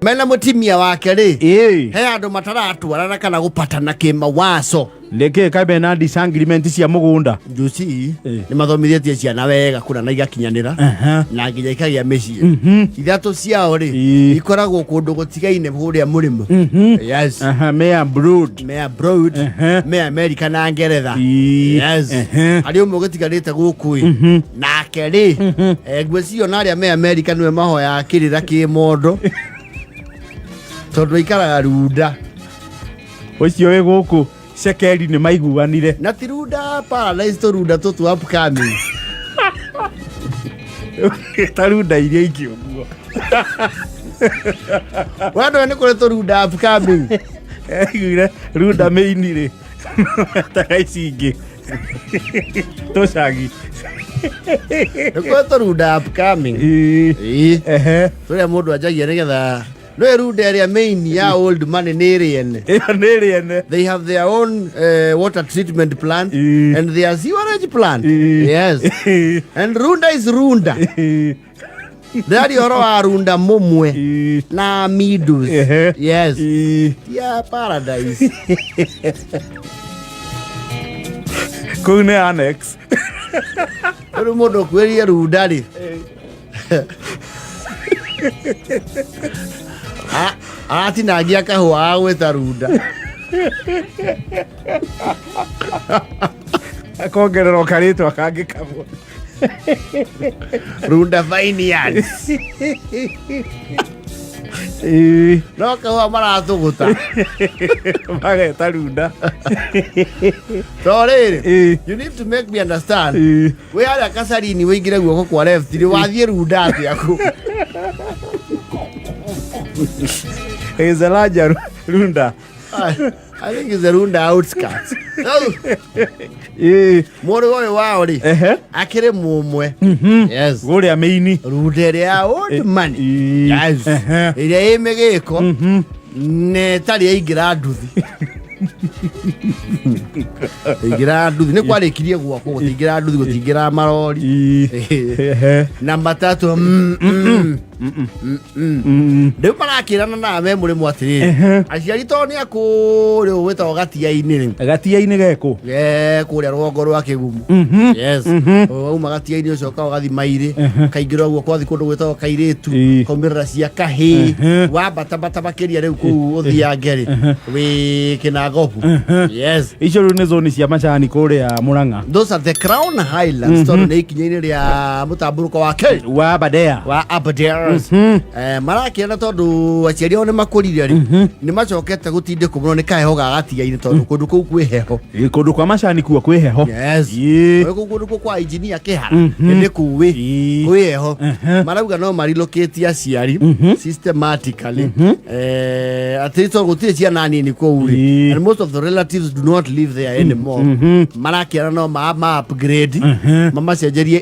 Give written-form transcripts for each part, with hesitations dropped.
Mena mutimia wake ri he andu mataratwarana kana gupatana kimawaso leke kabe na disagreement cia mugunda juci ni mathomithitie ciana wega kuna na igakinyanira na nginya ikagia micii ithatu ciao ri ikoragwo kundu gutigaine huria murimo yes mea brood me America na Ngeretha yes ari umwe gutigarite guku nake ri ngwecio na aria me America niwe mahoya akirira ki mondo tondu ikaraga runda ucio we guku Shekeri ni maiguanire na tiruda paradise to ruda to upcoming taruda iria ingĩ ũguo wando ni kule to ruda upcoming iguire ruda meini rĩ ta ici ingĩ tocagi kule to ruda upcoming tũrĩa mũndũ ajagia nĩgetha no ruda area main ya old money nerienne they have their own water treatment plant and their sewerage plant yes and runda is runda Dari oro arunda mumwe na midus yes ya paradise kune annex oro modo kweri runda ri ati nagia kahua gweta runda akongerero karitwa kangi kamwe runda vineyards no kahua maratuguta mageta runda sorry you need to make me understand we are kasarini wingire guoko kwa left ri wathie runda atiaku is a larger runda. I think it's a runda outskirts. Moro goyo wao ri akire mumwe yes gori ameini runda ya old money yes ile imegeko ne tari igira nduthi igira nduthi ne kwarikirie gwako gutigira nduthi gutigira Malori na matatu Ndeu marakirana na me muri mwatiri aciari to ni akuri wita Gathaiya-ini geko kuria rwongo rwa Kigumu yes uma Gathaiya-ini ucio ka gathi mairi kaingira guo kwathi kundu gwita kairitu komirira cia kahi wa bata bakiria riu ku uthia ngeri wi kinagopu yes icio ni zone cia macani kuria Murang'a those are the Crown Highlands to ni kinyaini ria mutamburuko wa Aberdare marakiana tondu aciari one makurire ri ni macokete gutinde kumuno ni kaheho ga Gathaiya-ini tondu kundu kuu kwi heho kundu kwa macani kuo kwi heho yes kundu kuu kwa engineer kihara ni kuwi kwi heho marauga no marilocate aciari systematically atito gutire ciana nini kuu ri and most of the relatives do not live there anymore marakiana no ma upgrade mama cenjerie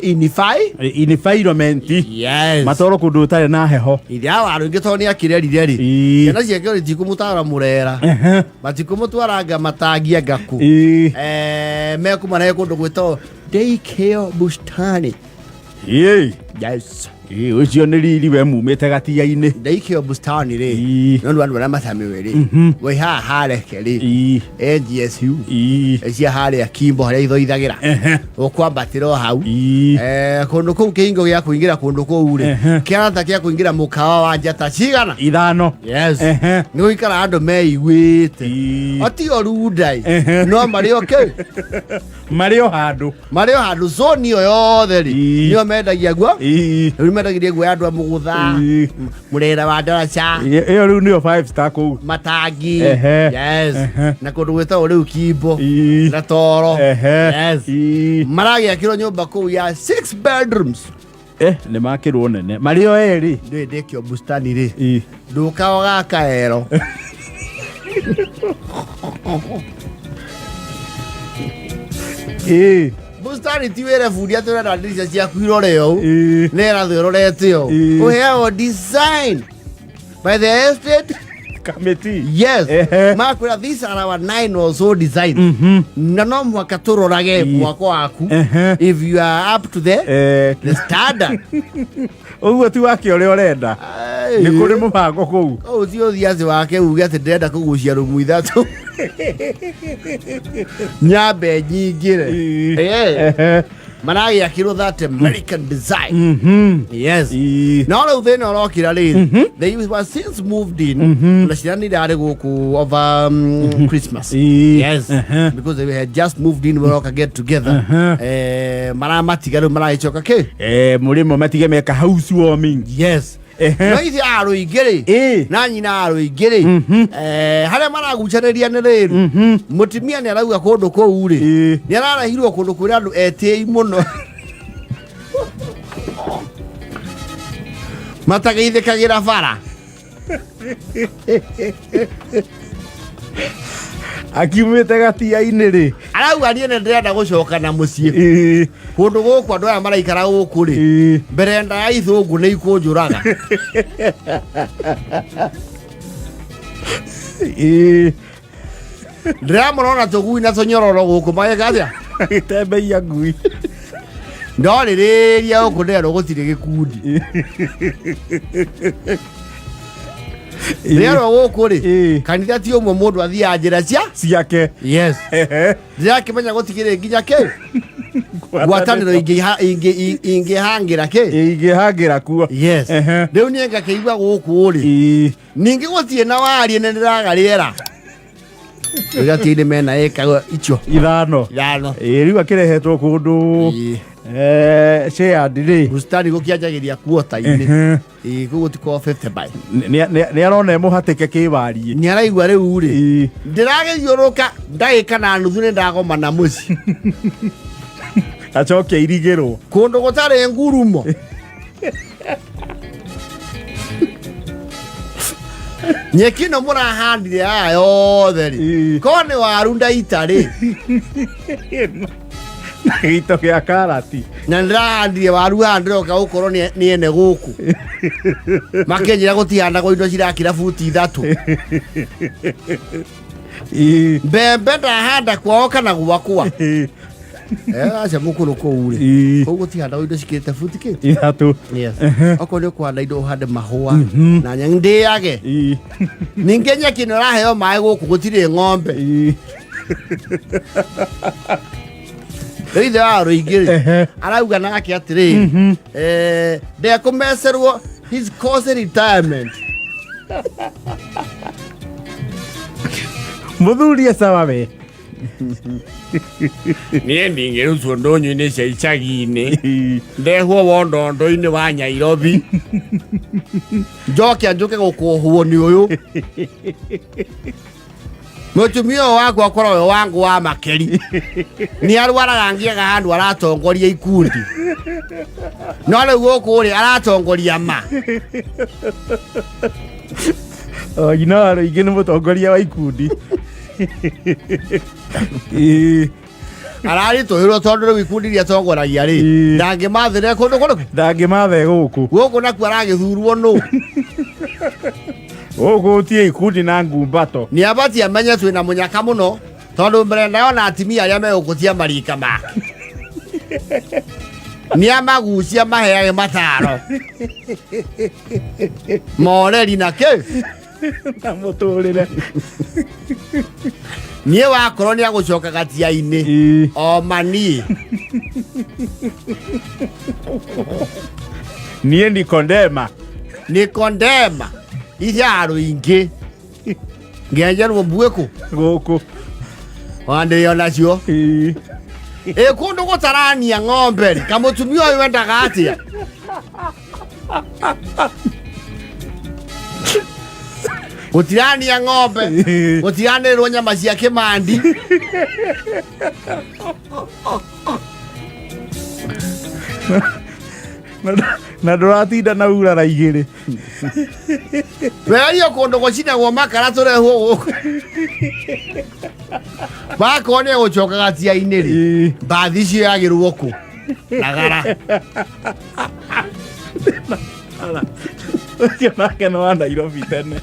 environment yes matoro kundu tare na heho iria waru ngitoni akirerire ri kana ciake ri tikumutara murera batikumutwaranga matangia ngaku mekuma na kundu gwito daycare bustani yes ucio ni riri we mumite Gathaiya-ini daycare bustani ri no ndu andu mathame weri we ha hareke ri NGSU cia hare akimbo hare ithoithagira ukwambatira hau kundu kuu kiingo gia kuingira kundu kuu ri kiarata kia kuingira mukawa wa njata cigana 5 yes ni uikara andu meiguite ati orundai no mario ke mario handu zone yo yothe ri nio mendagia guo mendagirie guo andu amugutha murera wa ndaraca iyo riu nio 5 star kuu matangi yes na kundu gwita riu kimbo na toro yes maragia kiro nyumba kuu ya 6 bedrooms ni makirwo nene mario eri ndekio bustani ri ndukao gakaero bustani tiwere fudia tuna na dirisha cia kwiroreo nera thirorete o design by the estate committee yes makura these are our 9 or so design na no mwaka turorage mwako waku if you are up to the standard uguo ti wake ore orenda nä kå rä må bango kå u å cio thiacä wake uge atä ndärenda kå gucia rå mu ithatå nyambe nyingä re maragä akä rwo that American design. Yes. No rä u thä na å rokä ra rä they were since moved in na ciana nä irarä gå kå over Christmas. Yes. Because they had just moved in we get together. Maramatiga rä u maragä coka kä må rä mo matige meka house warming. Yes. No ithi arå ingä rä na nyina arå ingä rä harä a maragucanä ria nä rä ru må timia nä arauga kå ndå kå u rä nä ararahirwo kå ndå kwä rä andå etä må no matageithä kagä ra bara akiumä te gatia-inä rä arauga niä nä ndärenda gå coka na må ciä kå ndå gå kå andå aya maraikara gå kå rä mbere nda ya ithå ngå nä ikå njå raga ndäramå rona tå gui na tå nyororo gå kå magä gathia tembeia ngui ndorä rä ria gå kå ndärwo gå tirä gä kundi rero gå kå rä kanitha ti å mwe må ndå athiaga njä ra ciake. Yes. Ndärakä menya gå tigä rä nginya kä ngwatanä ro ingä hangä ra kä ingä hangä ra kuo. Yes. Rä u niä ngakä igua gå kå rä ningä gå tiä na warie nä ndä raga rä era gatä-inä mena ĩka icio ithano rä u akä rehetwo kå ndå ceandä bustani gå kä anjagä ria kuota-inä kå gå tikorwo 50 by nä arona må hatä ke kä wariä nä araigua rä u rä ndä ragä thiå ka ndagä ka na nuthu nä ndagomana må ci acoke irigä rwo kå ndå gå tarä ngurumo nyeki no må rahandire aya yothe rä korwo nä waru ndaita rä gä gä a karati na nä rahandire waru haha ndä roka gå korwo nä ene gå kå makenjä ra gå tihandagwo indo cirakira buti ithatå mbembe ndahanda kwao kana gwakwa aca må kå rå kå u rä kå gå tihandagwo indo cikä te buti kä ithatå okorwo nä å kwanda indo å hande mahåa na nyangä ndä age ningä nyeki nä å raheo maä gå kå gå tirä ng'ombe rä ithe wa rå ingä rä arauga nake atä rä ndekå mecerwo må thuri ecawa we niä ndingä rå tuo ndånyå-inä cia icagi-inä ndehwo wondondå-inä wa Nairobi njoke njå ke gå kåhwo nä å yå må tumia å yå wakwa korwo we wangå wa makeri nä arwaraga ngĩaga handå aratongoria ikundi no rä u gå kå rä aratongoria ma nyina wa rå ingä nä må tongoria wa ikundi ararä tå hä rwo tondå rä u ikundi iria tongoragia rä ndangä mathä re kå ndå kå rä ndangä mathe gå kå gå kå nakuo aragä thurwo nå gå kå tie ikundi na ngumbato nä abatie amenye twä na må nyaka må no tondå mrenda ona atimia arä a megå kå tia marika make nä amagucia maheage mataro moreri na kä na må tå rä re niä wakorwo nä agå coka gatia-inä o mani niä Nikodema ithe arå ingä ngenjerwo mbuä kå gå kå andä rä onacio kå ndå gå tarania ng'ombe kamå tumia å yå wendaga atä a gå tirania ng'ombe gå tiranä rwo nyama cia kä mandi na ndå ratinda na urara igä rä werio kå ndå gå cinagwo makara tå rehwo gå kå bakorwo nä gå coka gatia-inä rä mbathi icio yagä rwo kå nagara ũcio nake nĩ wa Nairobi tene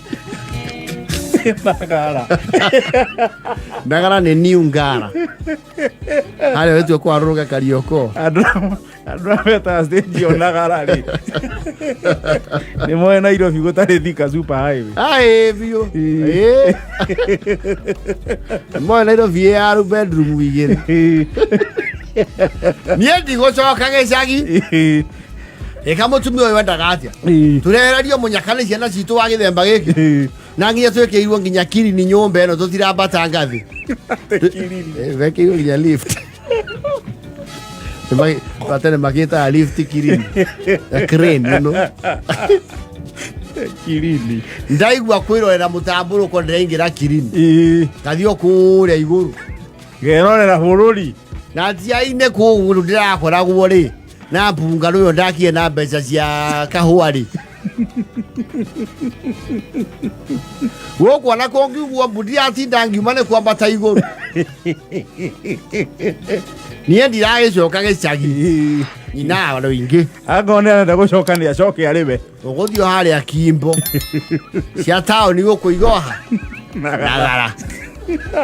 Ndagara nĩ new ngara. Harĩa wetu kwa roga Karioko. Andũ meta stage onagara rĩ. Nĩ moe Nairobi gũtarĩ Thika super highway. Bio. Moe Nairobi ya bedroom wigere. Niĩ ndigũcoka gĩcagi. Eka mũtumia ũyũ wendaga atĩa. Turehererio mũnyakane ciana citũ wa gĩthemba gĩkĩ. Na nginya twĩkĩirwo nginya Kirini nyũmba ĩno tũtirambata ngathĩ. Wekĩirwo nginya lift. Patene magĩtaga lift Kirini. Crane, you know. Kirini. Ndaigua kwĩrorera mũtambũrũko ndĩraingĩra Kirini. Gathio kũrĩa igũrũ. Ngerorera bũrũri. Na njiainĩ kũu ndĩrakoragwo rĩ. Na mbungano ĩyo ndakie na mbeca cia kahũa rĩ. Gũkwana kũngiugwo mbũndi atinda ngiuma nĩ kwambata igũrũ. Niĩ ndiragĩcoka gĩcagi. Nyina andũ ingĩ. Angone arenda gũcoka nĩ acoke arĩ we. Ũgũthio harĩa Kimbo. Cia taũni gũkũigoha. Nagara.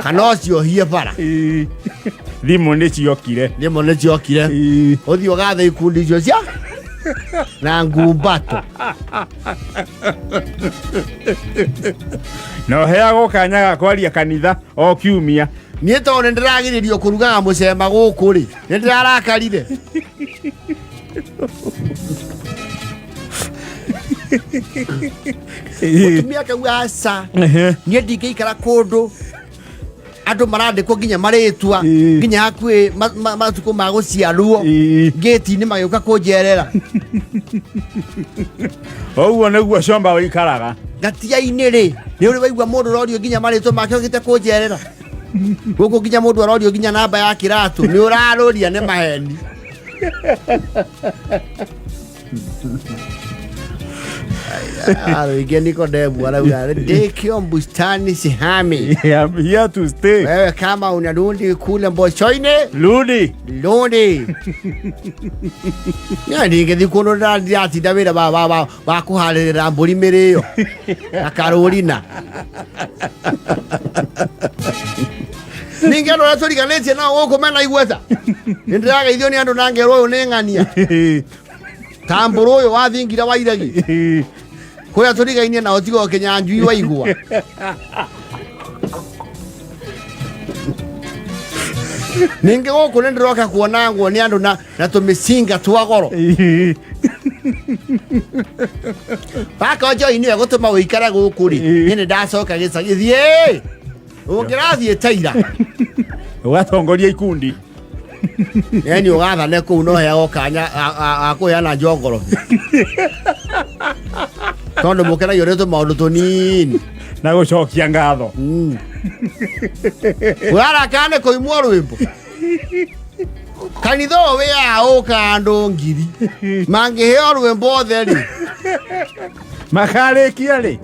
Kana ũciohie bara. Thimũ nĩ ciokire. Ũthiĩ ũgatha ikundi icio cia na ngumbato. No heagwo kanya ga kwaria kanitha o kiumia. Niĩ tondũ nĩ ndĩragĩrĩrio kũrugaga mũcema gũkũ rĩ. Nĩ ndĩrarakarire. Mũtumia akauga aca. Niĩ ndingĩikara kũndũ andũ marandĩkwo nginya marĩtwa nginya hakuhĩ matukũ ma gũciarwo ngĩti-inĩ magĩũka kũnjerera. Ũguo nĩguo comba wĩikaraga Gathaiya-inĩ rĩ. Nĩ ũrĩ waigua mũndũ ũrorio nginya marĩtwa make ũgĩte kũnjerera. Gũkũ nginya mũndũ arorio nginya namba ya kĩratũ. Nĩ ũrarũria nĩ maheni. Ingĩ Nikodemu arauga ndĩkĩo bustani sihami. I'm here to stay. Wewe kama unarudi kule Mbocoini rudi. Niĩ ndingĩthiĩ kũndũ ndĩratinda wĩra wa kũharĩrĩra mbũri mĩrĩo na Carolina. Ningĩ andũ arĩa tũriganĩtie nao gũkũ mena igweta. Nĩ ndĩrageithio nĩ andũ na ngerwo ũyũ nĩ ng'ania. Tambũrũ ũyũ wathingira wa iragi. Kũrĩa tũrigainie nao tigo Kĩnyanjui wa igwa. Ningĩ gũkũ nĩ ndĩroka kuonagwo nĩ andũ na tũmĩcinga twa goro. Baka njoini we gũtũma ũikara gũkũ rĩ. Niĩ nĩ ndacoka gĩcagi. Thiĩ. Ũngĩrathiĩ taira. Ũgatongoria ikundi. Nĩ ũgathane kũu no heagwo kanya akũheana njongoro. Tondũ mũkenagio nĩ tũmaũndũ tũnini. Na gũcokia ngatho. Ũraraka nĩ kũimwo rwĩmbo. Kanitha ũyũ wĩyaũka andũ ngiri. Mangĩheo rwĩmbo othe rĩ. Makarĩkia rĩ.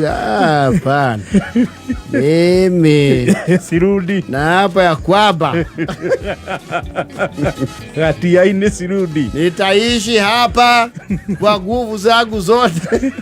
Hapana. Mimi sirudi na hapa ya kwamba Gathaiya sirudi. Nitaishi hapa kwa nguvu zangu zote.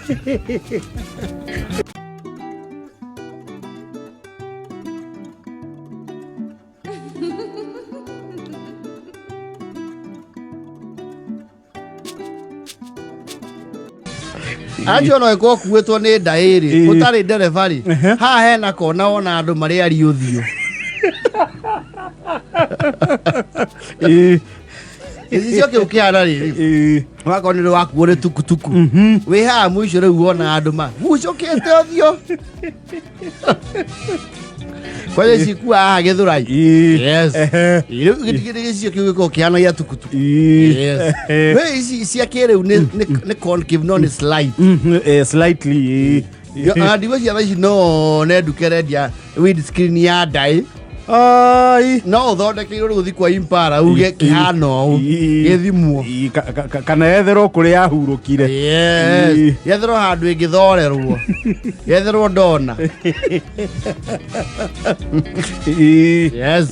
Anjo no eko kuwetwo nĩ ndaĩrĩ ũtarĩ ndereba rĩ. Haha hena kona ona andũ marĩ ariũthio. Icio kĩu kĩhana rĩrĩ. Wakonire wakuo nĩ tukutuku. Wĩ haha mũico rĩu wona andũ gucũkĩte ũthiũ. Kwa hiyo sikuwa haha Gĩthũrai. Yes. Gĩcio kĩu gĩkoragwo kĩhanagia tukutuku. Yes. We ici cia kĩrĩu nĩ concave no nĩ slide. Slightly. Ndigo cia thaici no nenduke rendia windscreen ya ndaĩ. Ai. No ũthondekeirwo rĩu gũthiĩ kwa Impala uge kĩhana ũũ gĩthimwo. Kana yetherwo kũrĩa yahurũkire. Yes. Yetherwo handũ ĩngĩthorerwo. Yetherwo ndona. Yes.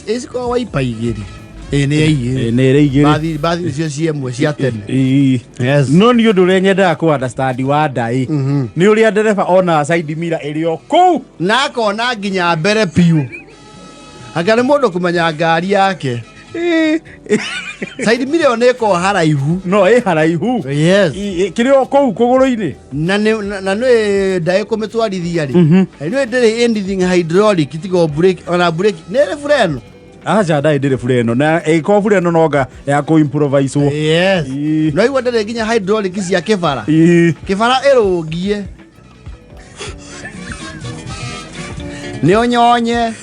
Ĩcikorwo waipa igĩrĩ. nä igä bathi cio ciemwe cia tene. Yes. No ni undu renyendaga ku understand wa ndai ni uria ndereba ona side mirror iri o ku na akona nginya mbere piu anga nä må ndå kå menya ngari yake side mirror nä ko haraihu no ä haraihu kä rä o kå u kå gå rå-inä na nä ndaä kå mä twarithia rä nä ndä anything hydraulic tigo break ona break nä rä bureno acha ndai ndä rä bureno na ä bureno nonga ya kå improvise wo no igua ndä rä nginya hydraulic cia kä bara ä rå ngie nä o nyonye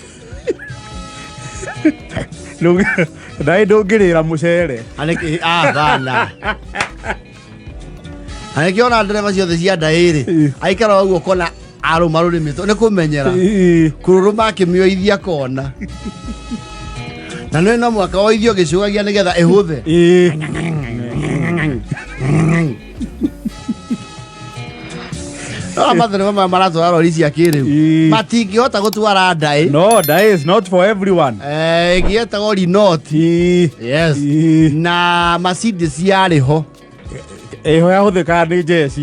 ndai ndå ngä rä ra må cere bana anä kä ona ndereba ciothe cia ndaä rä aikara ũguo kona arå marå rä mä two nä kå menyera kå rå rå makä mä oithia kona na nä no mwaka oithio gä cågagia nä getha ä hå the mathereba maya maratwara rori cia kä rä u matingä hota gå twara ndaä no ndaä is not for everyone ä ngä etagwo rinoti na macindi ciarä ho ä ho yahå thä kaga nä njeci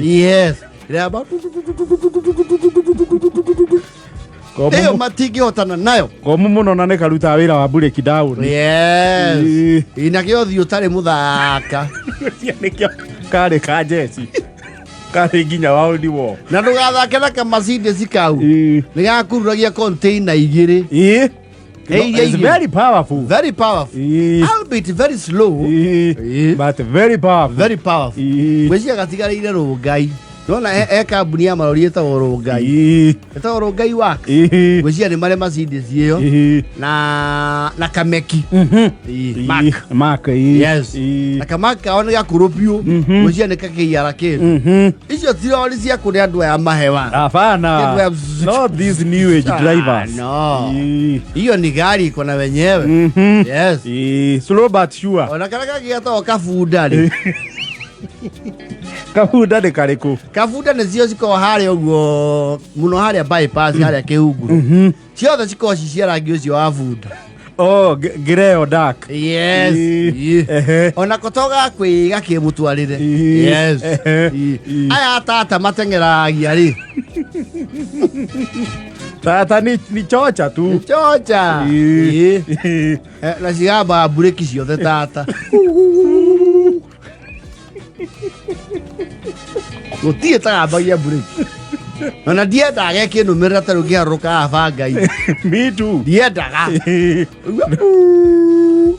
ä yo matingä hotana nayo komå må no na nä karutaga wä ra wa bureki down na kä othi å tarä må thaka nä kä o karä ka njeci karä nginya wa old war na ndå gathake na kamacindi cikau nä gakururagia container igä rä It's very powerful. Very powerful. Albeit very slow. But very powerful. Very powerful. Mwezi agatigarĩire Rongai. Nona kambuni ya Malori etagwo Rongai. Etagwo Rongai Works. Mwezi nĩ marĩ macindi ciyo na kameki. Mark. Yes. Na kamaka ona gakuropio. Mwezi nĩ kakĩiara kĩndũ. Icio tirori cia kũrĩ andũ aya mahewa. Hapana. Not these new age drivers. No. Hiyo ni gari iko na wenyewe. Yes. Slow but sure. Ona kana gagĩatwo kabunda rĩ. Kabunda nĩ karĩkũ? Kabunda nĩ cio cikoragwo harĩa ũguo mũno harĩa bypass harĩa kĩhunguro. Ciothe cikoragwo ci cia rangi ũcio wa bunda. Oh, grey or dark. Yes. Ona kotoga kwĩga kĩmũtwarĩre. Yes. Aya tata mateng'eragia rĩ. Tata ni chocha tu. Ni chocha. Na cigamba bureki ciothe tata. Gũtirĩ tagambagia bureki. Ona ndiendaga gĩkĩnũmĩrĩra ta rĩu kĩharũrũkaga bangai. Me too. Ndiendaga.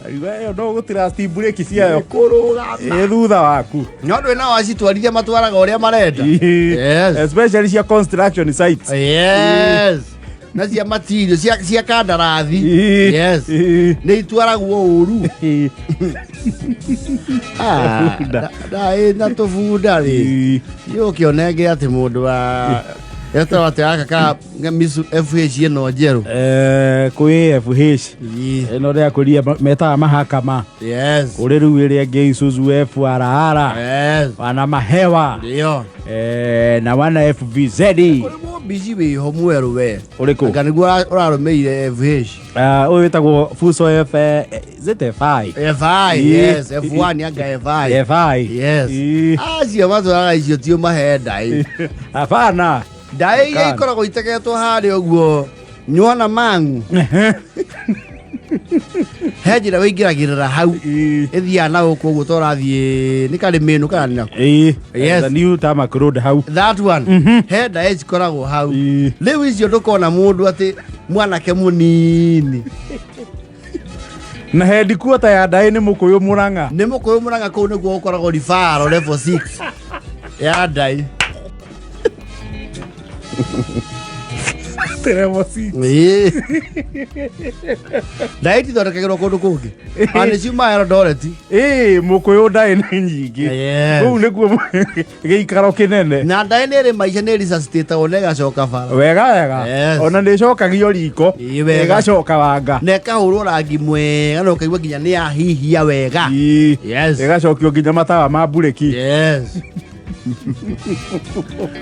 Ĩyo no gũtirasti bureki ciayo kũrũgama thutha waku. No ndwĩ nao acitwarithia matwaraga ũrĩa marenda. Yes. Especially cia construction sites. Yes. Na cia material cia kandarathi. Yes. Nĩ itwaragwo ũru. Ndaĩ na tũbunda rĩ. Yũkĩonenge atĩ mũndũ wa Esta wate aka misu FH ino njeru. Kwi FH. Ino ria kuria meta mahakama. Yes. Uri riu iri ngi Isuzu FRR. Yes. Wana mahewa. Ndio. Na wana FVZ. Uri mo busy we ho mweru we. Uriku. Nganigwa urarumeire FH. Uyu witagwo Fuso F ZFI. FI. Yes. F1 anga FI. FI. Yes. Cia watu ara icio tio mahenda. Hapana. Dai ikoragwo itegetwo harĩ ũguo nyona mangu he njĩra wĩingĩragĩrĩra hau ĩthiaga na gũkũ ũguo torathiĩ nĩ Kameme kana nako. Yes, the new tarmac road hau. That one. He ndaĩ cikoragwo hau rĩu icio ndũkona mũndũ atĩ mwanake mũnini na headquarter ya ndaĩ nĩ Mũkũyũ Mũrang'a. Nĩ Mũkũyũ Mũrang'a kũu nĩguo ũkoragwo rifaro level 6 ya ndaĩ. Tenemos sí. Daiti thondekagĩrwo kũndũ kũngĩ. Ani ciuma Eldoret. Mũkũyũ ndaĩ nĩ nyingĩ. Kũu nĩguo gĩikaro kĩnene. Na ndaĩ nĩ ĩrĩ maica nĩ resuscitate na ĩgacoka bara. Wega. Ona nĩ ĩcokagio riko. Ĩgacoka wanga. Na ĩkahũrwo rangi mwega na ũkaigua nginya nĩ yahihia wega. Yes. Ĩgacokio nginya matawa ma bureki. Yes.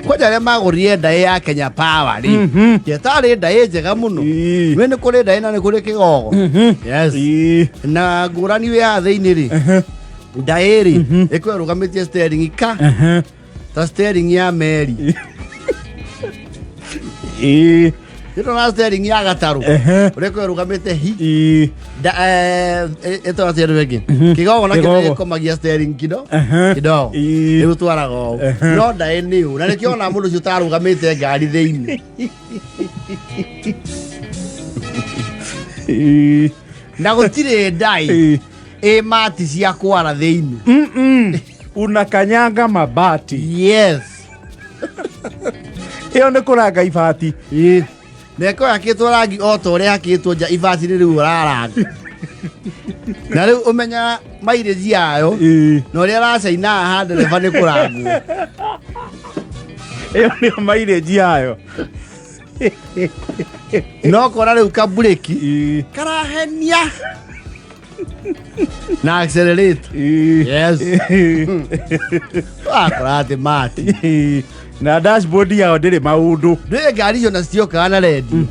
Kwa jale magorie ndae ya Kenya Power ri. Yetari ndae njega muno. We ni kuri ndae na ni kuri kigogo. Yes. Na ngurani we ya thiini ri. Ndae ri ikwe rugamitie steering ka. Ta steering ya meri. Ito na steering ya gataru. Ureko rugamite hi. Ito na steering wegi. Kigogo na kile komagia steering kido. Kido. Ni utwara go. No ndae niu. Na nikio na mundu cio tarugamite ngari thiini. Na gutire ndai. Mati cia kwara thiini. Unakanyanga mabati. Yes. Iyo ni kuranga ibati. Neko yakitwo rangi o to ria yakitwo nja ibati ni riu raranga. Na riu umenya mileage yayo no ria racaina ha ndereba ni kurangwo. Iyo ni mileage yayo. No kora riu ka breki karahenia na accelerate. Yes. Akorate mati. Na dashboard yao ndire maundu. Ndire ngari cio na ciokaga na radio.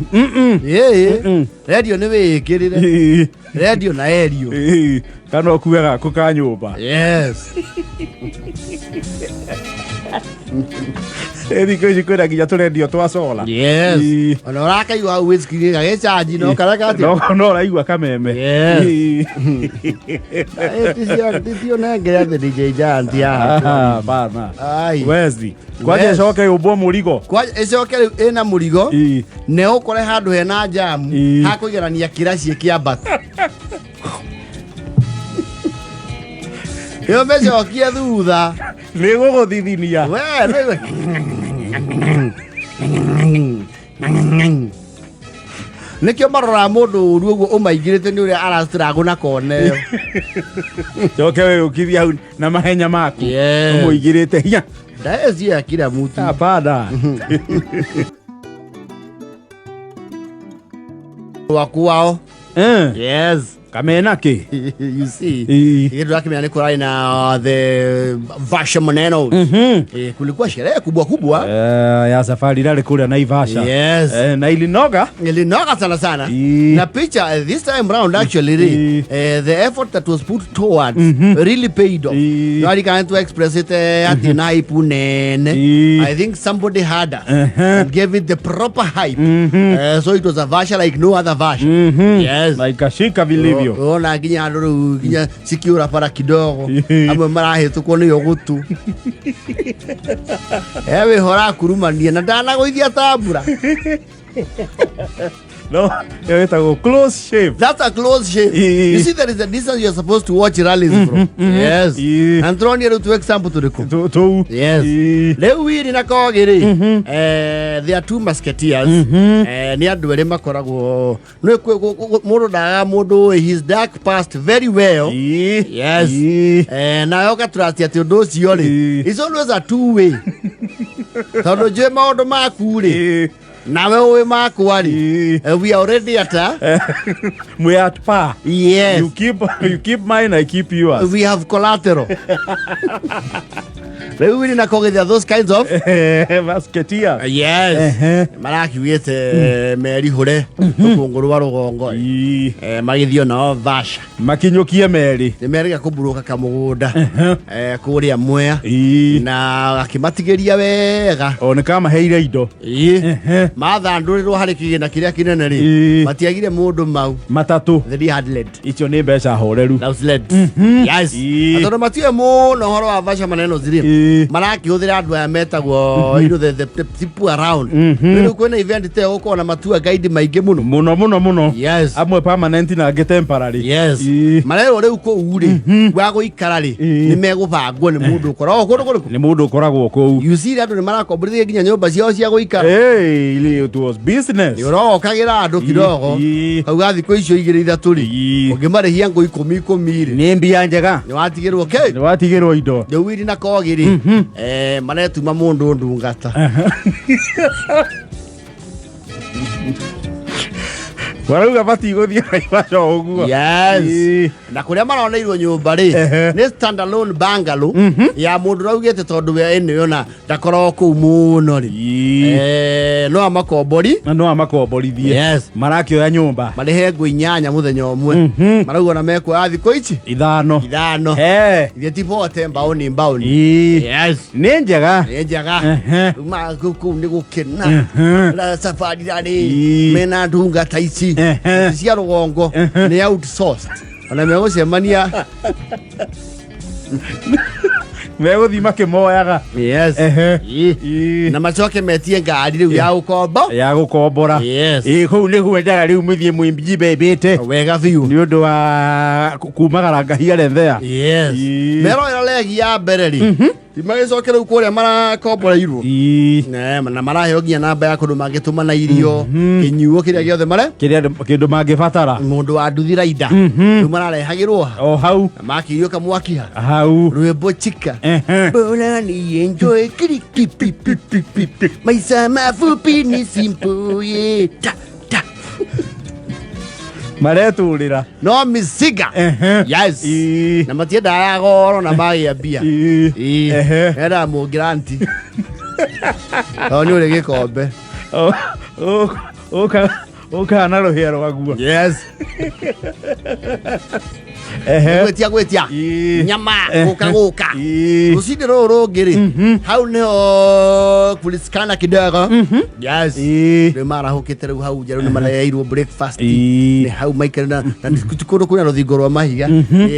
Radio ni wikirire. Radio na aerial. Kana okuaga kuka nyumba. Yes. Eriko jikora ginya to radio twa solar. Yes. Ona urakaigua hau whisky ga charge no karaka ati. No raigua Kameme. Yes. Tio na ngera the DJ Janti ya. Bana. Ai. Wesley. Kwaje coke ubo murigo. Kwaje coke ena murigo. Ne ukore handu hena jam hakugerania kiraci kiambata. Yo mecokia thutha. Ni guguthithinia. We nikio marora mundu uru uguo umaigirite ni uria arastrago na koneyo. Coke we ukithia hau na mahenya maku. Umuigirite hinya. Ndaezi ya kila mtu. Hapana. Wakuao. Yes. Kamenake. You see. Hii document ni kurani na the Vasha maneno. Kulikuwa sherehe kubwa. Ya safari ile kule na Ivasha. Yes. Na ilinoga sana sana. Na picture this time round actually the effort that was put towards really paid off. Nobody can to express it at the naipunene. I think somebody had and gave it the proper hype. So it was a Vasha like no other Vasha. Yes. Like ashika vilivyo. Ona ginya nduru ginya sikiura para kidogo amwe marahitũkwo nĩ ogutu ewe hora kurumania na ndanagoithia tambura. No, it's a close shave. That's a close shave. You see, there is a distance you're supposed to watch rallies from. Yes. And throw near to example to the coup. Yes. Leo wiri na kogiri. There are two musketeers. Ni andu ere makoragwo. No mundu daga mundu his dark past very well. Yes. Na yoka trust ati undu ucio ri. It's always a two way. Tondu je maundu maku ri. Nawe we makwari. We are already at we at par. Yes. You keep mine, I keep yours. We have collateral. We na kogethia those kinds of musketeer. Yes. Maraki wiete meri hure kunguru wa rugongo. Magithio na Vasha. Makinyukie meri. Ni meri gakuburuka kamugunda. Kuria mwea. Na akimatigeria wega. One kama heire indo. Mathandũrirwo harĩ kĩgĩna kĩrĩa kĩnene rĩ matiagire mũndũ mau matatu they had led icio nĩ mbeca horeru that was led. Yes. Atondũ matiwe mũno horo wa Vasha maneno ziri marakĩhũthĩra andũ aya metagwo the people around rĩu kwĩna event te gũkorwo na matua guide maingĩ mũno. Yes. Amwe permanent na angĩ temporary. Yes. Marero rĩu kũu rĩ gwa gũikara rĩ nĩ megũbangwo nĩ mũndũ ũkoragwo kũndũ kũrĩkũ nĩ mũndũ ũkoragwo kũu. You see andũ nĩ marakomborithia nginya nyũmba ciao cia gũikara. It was business. Yoro kagira andu kidogo. Auga thikũ icio 2-3 ri. Ungimarehia ngo 10 ri. Nĩ mbia njega. Ni watigirwo okay. Ni watigirwo indo. Ndio wiri na kogiri. Maretuma mundu ndungata. Warauga bati guthie Naivasha uguo. Yes. Na kuria maroneirwo nyumba ri ni standalone bungalow ya mundu raugite tondu we ene yona ndakoro ku muno ri. No amakombori. No amakomborithie. Yes. Marakioya nyumba. Marihe ngũ 8 muthenya umwe. Marauga na mekwo athiko ici 5. Ithie tibote mbaoni. Yes. Ni njega. Ma kuku ni gukena. La safari rari mena ndunga taici. Cia rugongo ni outsourced. Ona megũcemania meguthi makimoyaga. Yes. Na macoke metie ngari riu ya gukombora. Kuu ni gwendaga riu muthie mwimbibe bete wega biu ni undu wa kumagara ngahia rethea. Mero irolegi ya mbere ri Timagĩcoke rĩu kũrĩa marakomboreirwo. Na maraheo nginya namba ya kũndũ mangĩtũmana irio, kĩnyuo kĩrĩa gĩothe kĩndũ mangĩbatara. Mũndũ wa nduthi raida rĩu mararehagĩrwo o hau. Makĩirio kamwaki hau. Rwĩmbo chika bora ni enjoy kiri maisha mafupi ni simple mareturira no misiga. Yes. Na matienda ya goro na magi ya bia. Era mo granti. Oni ule gikombe. Oka na rohero waguo. Yes. Gwetia nyama guka rusinde roro ngiri hau niho kulisikana kidogo. Yes. Mara hukite rĩu hau njeru ni maraeirwo breakfast ni hau maikare na tukundu kuna ruthingo rwa mahiga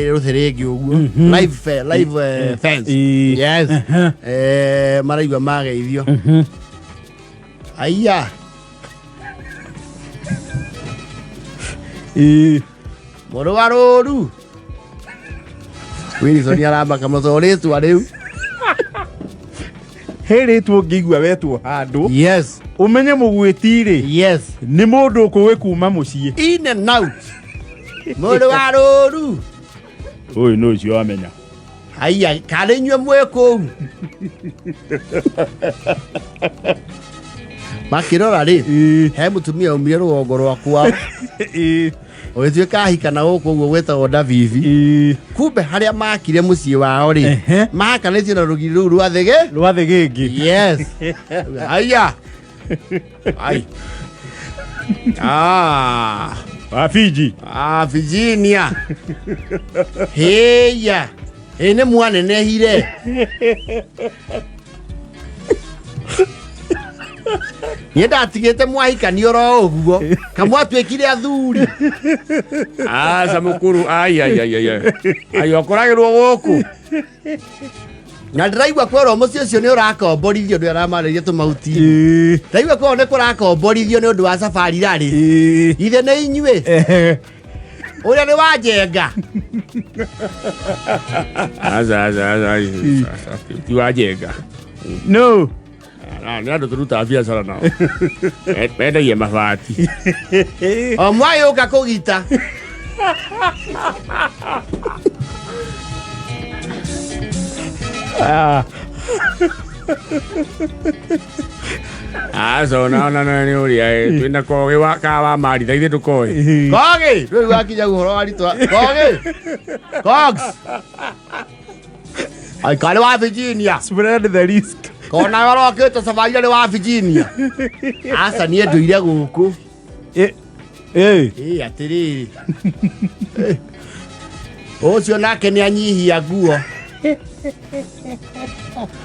ruthiringi uguo live fence. Yes. Maraigwa mageithio. Aya. Moro waroru Wilson yaramba muthoritu ariu heritwo ngigwa wetwo handu. Yes. Umenye mugwitire. Yes. Ni mundu kuwe kuma mucie in and out. Moro waroru oy no cio amenya. Aya kale nywe mweko makirora ri he mutumia umire rugongo rwakwa Oithwe kahika na guku guo gwetagwo Davivi. Kumbe haria makire mucie wao ri makanĩtie na rugiri rũu rwa thĩgĩngĩ. Yes. Aya. Ai. Fiji. Virginia. Heya. Ene mwane nehire. Yenda atigete mwahikanio ro uguo kamwatwekire athuri. Samukuru ai okoragirwo guku na ndiraigua kwero mucio ucio ni urakomborithio ndu aramaririe tumauti. Ndaigua kwero ni kurakomborithio ni undu wa safari rari ithe ni inyue uria ni wajenga ti wajenga no. Ni andu turuta biacara nao mendagia mabati o mwayo uka kugita so na ni uria twina koge wa kawa mari thaithe tukoe koge rĩu wakinya guhoro waritwa Cox ai kale wa Virginia spread the risk. Kona waro kete safari ni wa Virginia. Asa ni nduire guku. Atiriri. Ocio nake ni anyihia guo.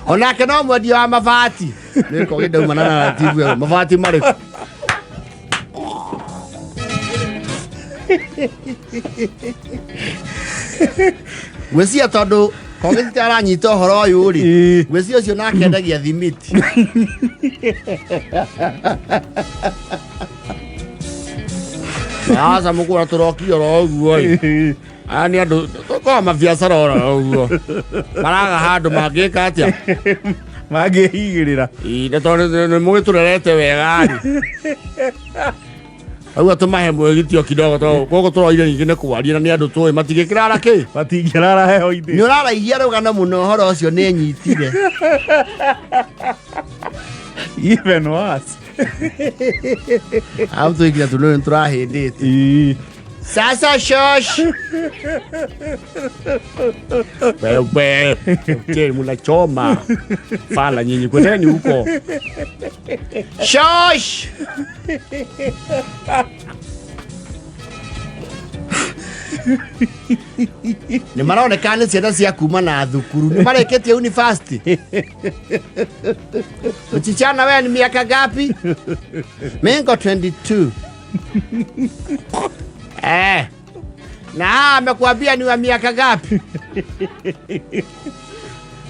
Onake no mwendia wa mabati. Niko gĩdauma na TV mabati marĩkũ. Gwĩcia tondũ kongeti aranyita ũhoro ũyũ ri gwĩcia ũcio nake endagia thimiti. Asa mũkũra tũrokio ro ũguo ĩ. Ani andu ko mabiacara ora uguo maraga handu mangika atia mangihigirira ine tondu mugiturerete wega ri auga tumahe mwegitio kidogo to koko turoire ningi ne kwaria na ni andu tuwe matigikirara ki matingirara heho indi ni uraragia rugana muno horo ucio ni nyitire even worse Auto ikia tuno nturahindite. Sasa shosh. Wewe, mnachoma. Fala nyinyi kwendeni huko. Shosh. Ni maraonekana ciana cia kuma na thukuru ni mareketie university. Mchichana wewe ni miaka gapi? Mengo 22. Na amekuambia ni wa miaka gapi?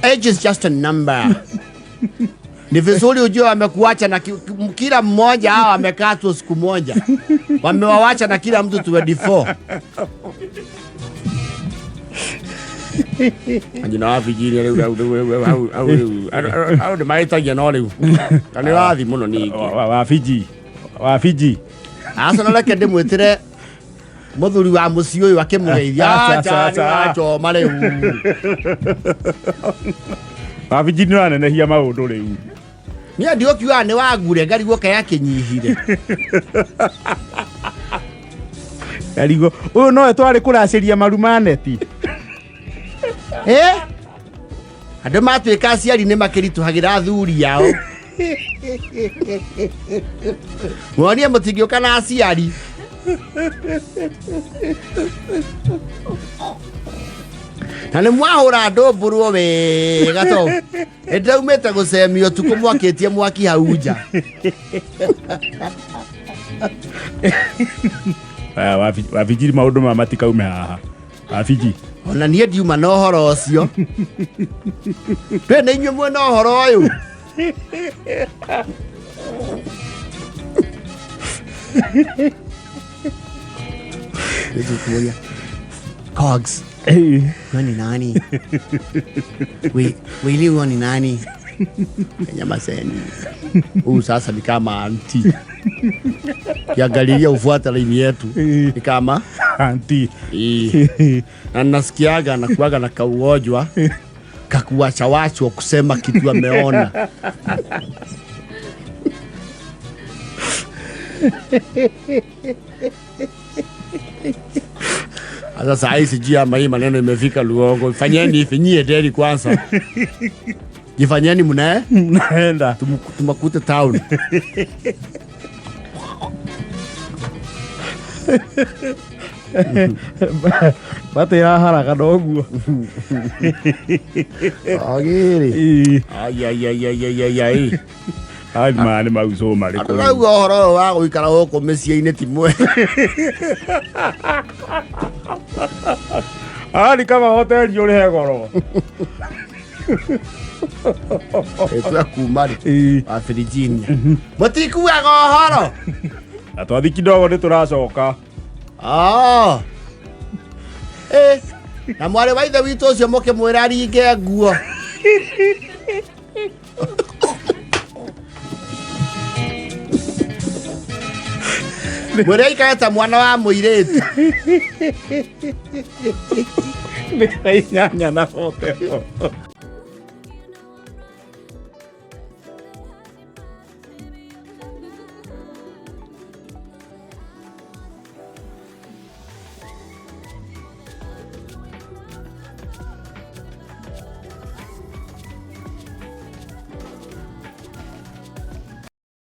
Age is just a number. Ni vizuri ujue amekuacha na kila mmoja hao amekaa tu siku moja. Wamewawacha na kila mtu 24. Ajina wafijiri au de maita janole. Kani wathi muno ningi. Wafiji. Asa nala kende mwetire muthuri wa mucio uyu akimugeithia acha mare. Wafiji ni anenehia maundu riu. Ni ndio kiwa ni wagure ngari guoka yake nyihire. Arigo uyu no twari kuraciria marumaneti. Andu matuika aciari ni makirituhagira thuri yao. Mwonie mutingioka na aciari. Na ni mwahura ndũmbũrwo wega to ndaumĩte gũcemio tukũ mwakĩtie mwaki hau nja. Wafijiri maũndũ ma matikaume haha. Wafiji ona niĩ ndiuma na ũhoro ũcio. Twĩ nĩ inyuĩ mwĩna ũhoro ũyũ. Cogs. Ngoni nani? Wili ngoni nani? Nyama seni. Sasa ni kama anti. Kiangalia ufuata laini yetu. Ni kama anti. Na nasikiaga na kuaga na kaugonjwa kakuwachawachwa kusema kitu ameona. Sasa haisi jia hii maneno imefika Luongo. Fanyeni ifinyie deli kwanza. Jifanyeni mnaenda tumakute town. Bate ya haraka dogo. Agiri. Ay. Ai mane mauso mari ko. Ara uhoro wa guikara huko mecia-ini timwe. Ni kama hotel yore hegoro. Etu kumari a Virginia. Mutikuaga uhoro. Atwathi kidogo ni turacoka. Na mwari wa ithe witu ucio moke mwira ringe nguo. Mwira ikaeta mwana wa muiretu. Ni nyanya na hotel.